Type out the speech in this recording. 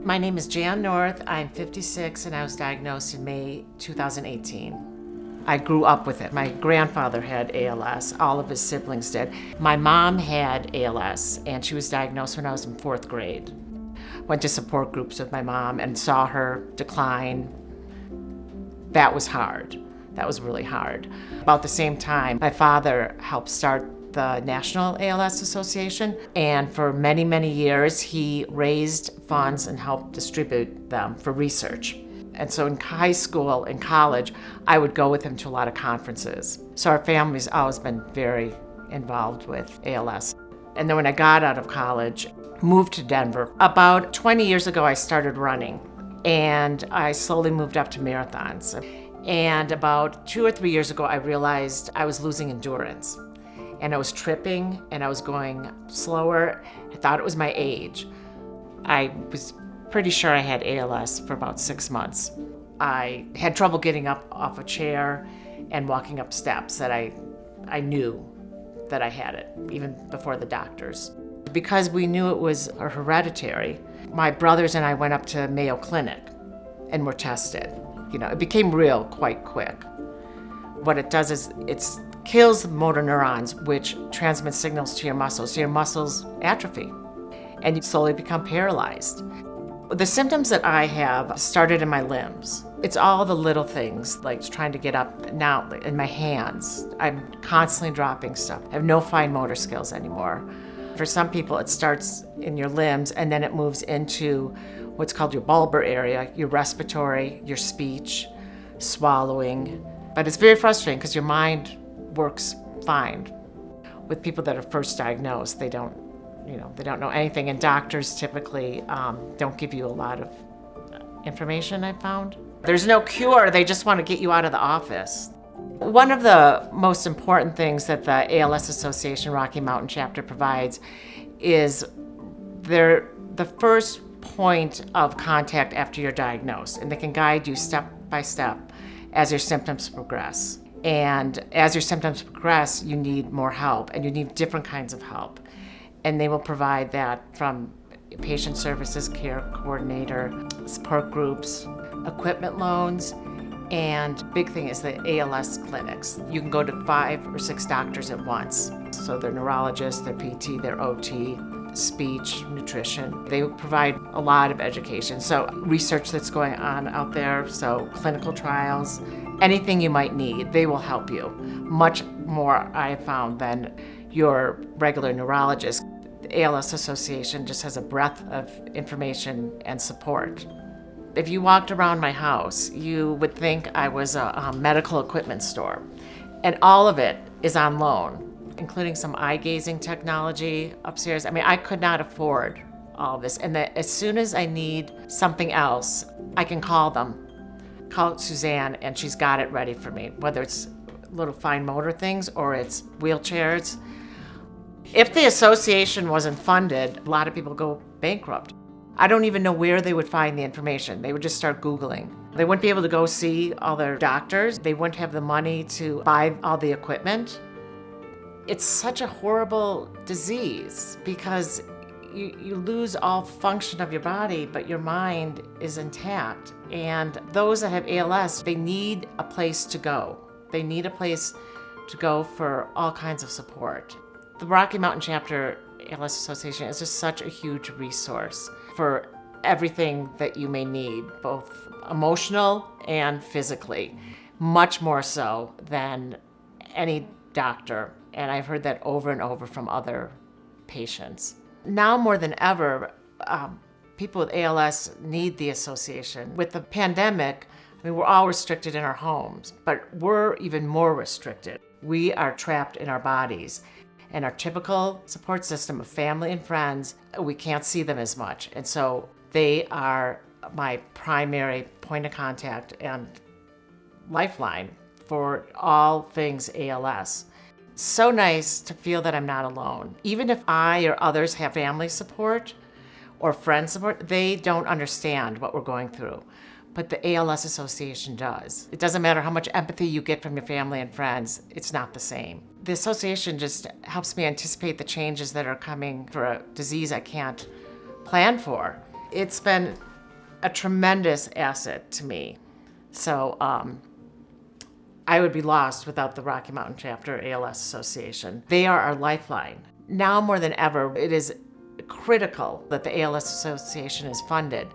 My name is Jan North. I'm 56 and I was diagnosed in May 2018. I grew up with it. My grandfather had ALS. All of his siblings did. My mom had ALS and she was diagnosed when I was in 4th grade. Went to support groups with my mom and saw her decline. That was hard. That was really hard. About the same time, my father helped start the National ALS Association, and for many, many years he raised funds and helped distribute them for research. And so in high school and college, I would go with him to a lot of conferences. So our family's always been very involved with ALS. And then when I got out of college, moved to Denver. About 20 years ago, I started running, and I slowly moved up to marathons. And about 2 or 3 years ago, I realized I was losing endurance. And I was tripping and I was going slower. I thought it was my age. I was pretty sure I had ALS for about 6 months. I had trouble getting up off a chair and walking up steps that I knew that I had it, even before the doctors. Because we knew it was hereditary, my brothers and I went up to Mayo Clinic and were tested. It became real quite quick. What it does is it kills motor neurons, which transmit signals to your muscles. So your muscles atrophy, and you slowly become paralyzed. The symptoms that I have started in my limbs. It's all the little things, like trying to get up now in my hands. I'm constantly dropping stuff. I have no fine motor skills anymore. For some people, it starts in your limbs and then it moves into what's called your bulbar area, your respiratory, your speech, swallowing. But it's very frustrating because your mind works fine. With people that are first diagnosed, they don't know anything, and doctors typically don't give you a lot of information, I've found. There's no cure, they just want to get you out of the office. One of the most important things that the ALS Association Rocky Mountain chapter provides is they're the first point of contact after you're diagnosed, and they can guide you step by step as your symptoms progress. And as your symptoms progress, you need more help, and you need different kinds of help. And they will provide that from patient services, care coordinator, support groups, equipment loans, and big thing is the ALS clinics. You can go to 5 or 6 doctors at once. So they're neurologists, they're PT, they're OT, speech, nutrition. They provide a lot of education. So research that's going on out there, so clinical trials, anything you might need, they will help you. Much more, I found, than your regular neurologist. The ALS Association just has a breadth of information and support. If you walked around my house, you would think I was a medical equipment store. And all of it is on loan, including some eye-gazing technology upstairs. I mean, I could not afford all of this. And that as soon as I need something else, I can call Suzanne, and she's got it ready for me, whether it's little fine motor things or it's wheelchairs. If the association wasn't funded, a lot of people go bankrupt. I don't even know where they would find the information. They would just start Googling. They wouldn't be able to go see all their doctors. They wouldn't have the money to buy all the equipment. It's such a horrible disease because you lose all function of your body, but your mind is intact. And those that have ALS, they need a place to go. They need a place to go for all kinds of support. The Rocky Mountain Chapter ALS Association is just such a huge resource for everything that you may need, both emotional and physically, much more so than any doctor. And I've heard that over and over from other patients. Now more than ever, people with ALS need the association. With the pandemic, I mean, we're all restricted in our homes, but we're even more restricted. We are trapped in our bodies. And our typical support system of family and friends, we can't see them as much. And so they are my primary point of contact and lifeline for all things ALS. So nice to feel that I'm not alone. Even if I or others have family support or friend support, they don't understand what we're going through. But the ALS Association does. It doesn't matter how much empathy you get from your family and friends, it's not the same. The association just helps me anticipate the changes that are coming for a disease I can't plan for. It's been a tremendous asset to me. So I would be lost without the Rocky Mountain Chapter ALS Association. They are our lifeline. Now more than ever, it is critical that the ALS Association is funded.